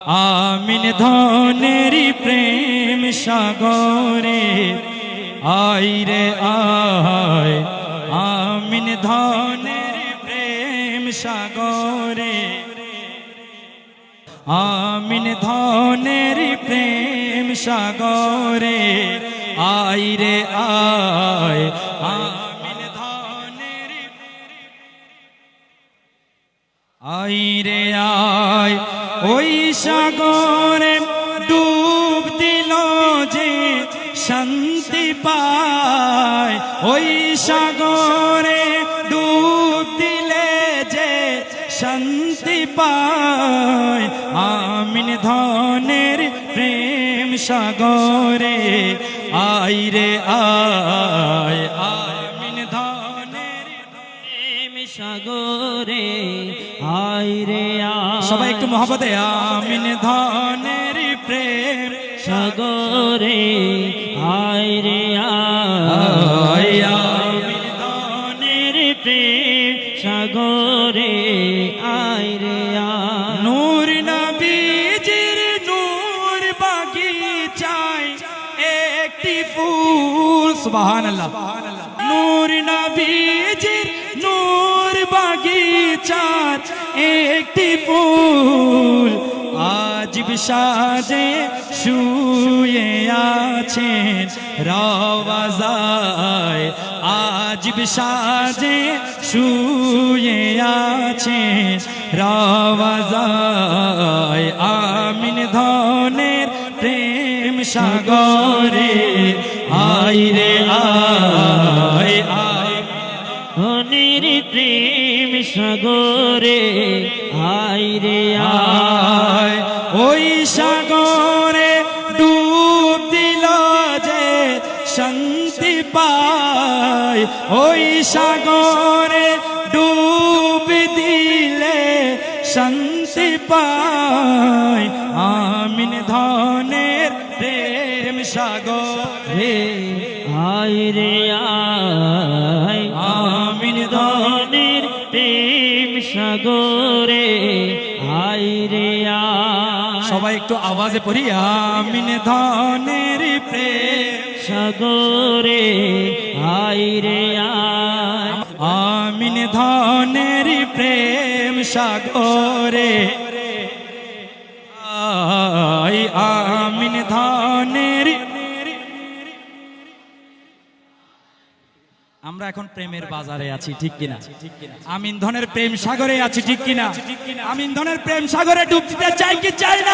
আমিন ধনেরি প্রেম সাগরে আয় রে আয়, আমিন ধনেরি প্রেম সাগরে, আমিন ধনেরি প্রেম সাগরে আয় রে আয়, আমিন ধনেরি আয় রে আয়। ওই সাগরে ডুব দিল যে শান্তি পায়, ওই সাগরে ডুব দিলে যে শান্তি পায়। আমিন ধনের প্রেম সাগরে আয় রে আয়, আমিন ধনের প্রেম সাগরে আয় রে আয়। সবাই একটু মহব্বতে আমিন ধনের প্রেম সাগরে আয় রে আয়, আমিন ধনের প্রেম সাগরে আয় রে আয়। নূর নবীজির নূর বাগিচায় একটি ফুল, সুবহানাল্লাহ। নূর নবীজির নূর বাগিচার একটি ফুল আজিব সাজে শুয়ে আছেন রওজায়, আজিব সাজে শুয়ে আছেন রওজায়। আমিন ধনের প্রেম সাগরে আয় রে আয়, আয় ধনের প্রেম সাগরে আয় রে আয়। ওই সাগরে ডুব দিল যে শান্তি পায়, ওই সাগরে ডুব দিলে শান্তি পায়। আমিন ধনের প্রেম সাগরে আয় রে আয়, আমিন ধনের প্রেম সাগরে আয় রে আয়। সবাই একটু আওয়াজে পড়ি আমিন ধনের প্রেম সাগরে আয় রে আয়, আমিন ধনের প্রেম সাগরে আয়, আমিন ধনের। আমরা এখন প্রেমের বাজারে আছি, ঠিক কিনা? আমিন ধনের প্রেম সাগরে আছি, ঠিক কিনা? আমিন ধনের প্রেম সাগরে ডুব দিতে চাই কি চাই না?